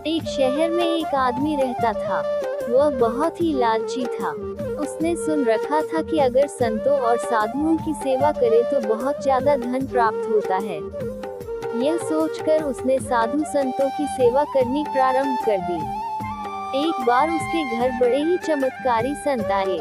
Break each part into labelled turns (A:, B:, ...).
A: एक शहर में एक आदमी रहता था। वह बहुत ही लालची था। उसने सुन रखा था कि अगर संतों और साधुओं की सेवा करे तो बहुत ज्यादा धन प्राप्त होता है। यह सोचकर उसने साधु संतों की सेवा करनी प्रारंभ कर दी। एक बार उसके घर बड़े ही चमत्कारी संत आए।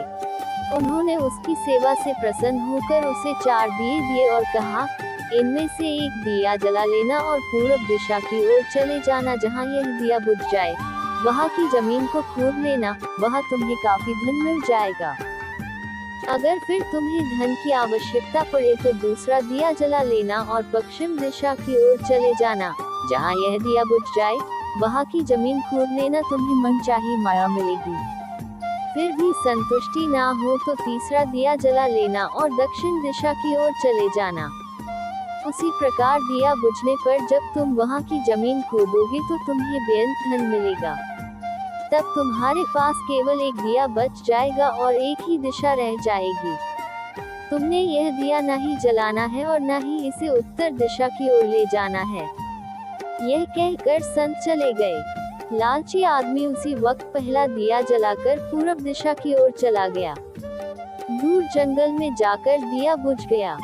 A: उन्होंने उसकी सेवा से प्रसन्न होकर उसे 4 दिए दिए और कहा, इनमें से एक दिया जला लेना और पूर्व दिशा की ओर चले जाना। जहाँ यह दिया बुझ जाए वहाँ की जमीन को खोद लेना, वहाँ तुम्हें काफी धन मिल जाएगा। अगर फिर तुम्हें धन की आवश्यकता पड़े तो दूसरा दिया जला लेना और पश्चिम दिशा की ओर चले जाना। जहाँ यह दिया बुझ जाए वहाँ की जमीन खोद लेना, तुम्हें मनचाही माया मिलेगी। फिर भी संतुष्टि ना हो तो तीसरा दिया जला लेना और दक्षिण दिशा की ओर चले जाना। उसी प्रकार दिया बुझने पर जब तुम वहाँ की जमीन खोदोगे तो तुम्हें बेअंत धन मिलेगा। तब तुम्हारे पास केवल एक दिया बच जाएगा और एक ही दिशा रह जाएगी। तुमने यह दिया न ही जलाना है और न ही इसे उत्तर दिशा की ओर ले जाना है। यह कहकर संत चले गए। लालची आदमी उसी वक्त पहला दिया जलाकर पूर्व दिशा की ओर चला गया। दूर जंगल में जाकर दिया बुझ गया।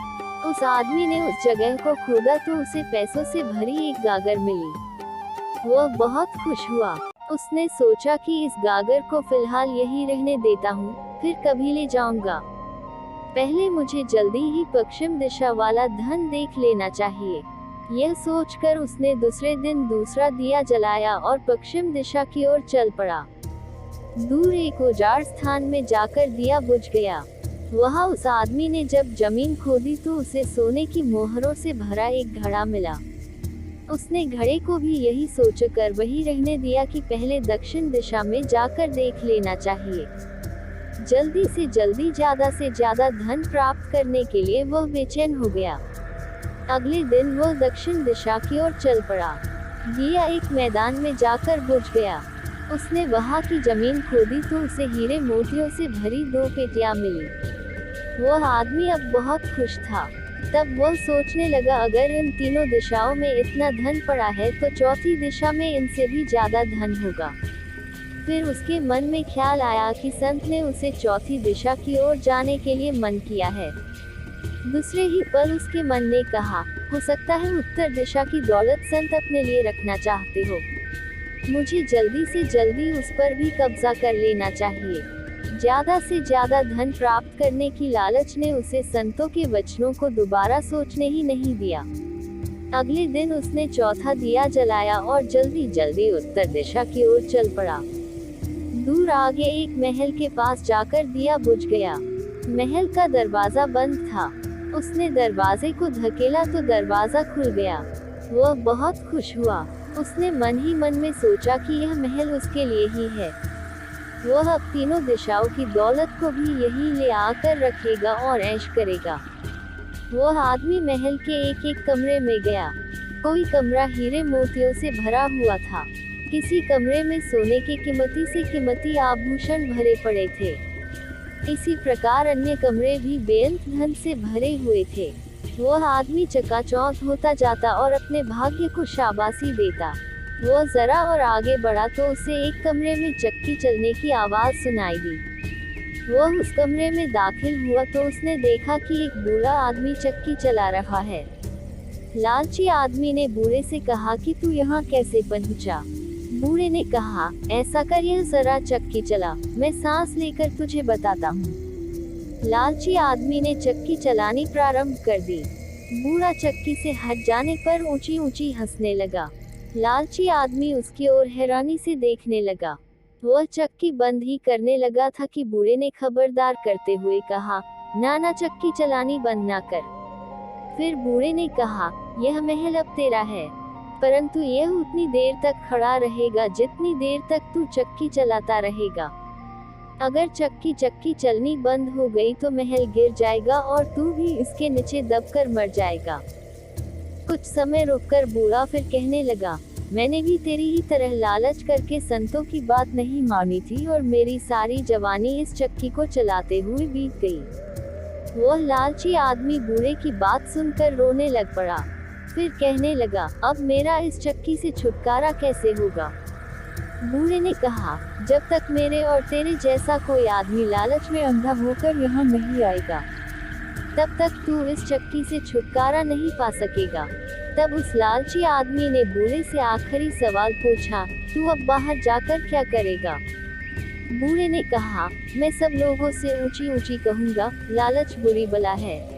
A: उस आदमी ने उस जगह को खोदा तो उसे पैसों से भरी एक गागर मिली। वह बहुत खुश हुआ। उसने सोचा कि इस गागर को फिलहाल यही रहने देता हूँ, फिर कभी ले जाऊंगा। पहले मुझे जल्दी ही पश्चिम दिशा वाला धन देख लेना चाहिए। यह सोचकर उसने दूसरे दिन दूसरा दिया जलाया और पश्चिम दिशा की ओर चल पड़ा। दूर एक उजाड़ स्थान में जाकर दिया बुझ गया। वहाँ उस आदमी ने जब जमीन खोदी तो उसे सोने की मोहरों से भरा एक घड़ा मिला। उसने घड़े को भी यही सोचकर वही रहने दिया कि पहले दक्षिण दिशा में जाकर देख लेना चाहिए। जल्दी से जल्दी ज्यादा से ज्यादा धन प्राप्त करने के लिए वह बेचैन हो गया। अगले दिन वह दक्षिण दिशा की ओर चल पड़ा। दिया एक मैदान में जाकर बुझ गया। उसने वहाँ की जमीन खोदी तो उसे हीरे मोतियों से भरी 2 पेटियां मिली। वह आदमी अब बहुत खुश था। तब वह सोचने लगा, अगर इन तीनों दिशाओं में इतना धन पड़ा है तो चौथी दिशा में इनसे भी ज्यादा धन होगा। फिर उसके मन में ख्याल आया कि संत ने उसे चौथी दिशा की ओर जाने के लिए मन किया है। दूसरे ही पल उसके मन ने कहा, हो सकता है उत्तर दिशा की दौलत संत अपने लिए रखना चाहते हो। मुझे जल्दी से जल्दी उस पर भी कब्जा कर लेना चाहिए। ज्यादा से ज्यादा धन प्राप्त करने की लालच ने उसे संतों के वचनों को दोबारा सोचने ही नहीं दिया। अगले दिन उसने चौथा दिया जलाया और जल्दी जल्दी उत्तर दिशा की ओर चल पड़ा। दूर आगे एक महल के पास जाकर दिया बुझ गया। महल का दरवाजा बंद था। उसने दरवाजे को धकेला तो दरवाजा खुल गया। वह बहुत खुश हुआ। उसने मन ही मन में सोचा कि यह महल उसके लिए ही है। वह अब तीनों दिशाओं की दौलत को भी यही ले आकर रखेगा और ऐश करेगा। वह आदमी महल के एक एक कमरे में गया। कोई कमरा हीरे मोतियों से भरा हुआ था। किसी कमरे में सोने के कीमती से कीमती आभूषण भरे पड़े थे। इसी प्रकार अन्य कमरे भी बेअंत धन से भरे हुए थे। वह आदमी चकाचौंध होता जाता और अपने भाग्य को शाबाशी देता। वह जरा और आगे बढ़ा तो उसे एक कमरे में चक्की चलने की आवाज सुनाई दी। वह उस कमरे में दाखिल हुआ तो उसने देखा कि एक बूढ़ा आदमी चक्की चला रहा है। लालची आदमी ने बूढ़े से कहा कि तू यहाँ कैसे पहुँचा? बूढ़े ने कहा, ऐसा कर यह जरा चक्की चला, मैं सांस लेकर तुझे बताता हूँ। लालची आदमी ने चक्की चलानी प्रारंभ कर दी। बूढ़ा चक्की से हट जाने पर ऊंची ऊंची हंसने लगा। लालची आदमी उसकी ओर हैरानी से देखने लगा। वह चक्की बंद ही करने लगा था कि बूढ़े ने खबरदार करते हुए कहा, ना चक्की चलानी बंद ना कर। फिर बूढ़े ने कहा, यह महल अब तेरा है, परंतु यह उतनी देर तक खड़ा रहेगा जितनी देर तक तू चक्की चलाता रहेगा। अगर चक्की चलनी बंद हो गई तो महल गिर जाएगा और तू भी इसके नीचे दबकर मर जाएगा। कुछ समय रुककर बूढ़ा फिर कहने लगा, मैंने भी तेरी ही तरह लालच करके संतों की बात नहीं मानी थी और मेरी सारी जवानी इस चक्की को चलाते हुए बीत गई। वह लालची आदमी बूढ़े की बात सुनकर रोने लग पड़ा। फिर कहने लगा, अब मेरा इस चक्की से छुटकारा कैसे होगा? बूढ़े ने कहा, जब तक मेरे और तेरे जैसा कोई आदमी लालच में अंधा होकर यहाँ नहीं आएगा, तब तक तू इस चक्की से छुटकारा नहीं पा सकेगा। तब उस लालची आदमी ने बूढ़े से आखिरी सवाल पूछा, तू अब बाहर जाकर क्या करेगा? बूढ़े ने कहा, मैं सब लोगों से ऊंची ऊंची कहूंगा, लालच बुरी बला है।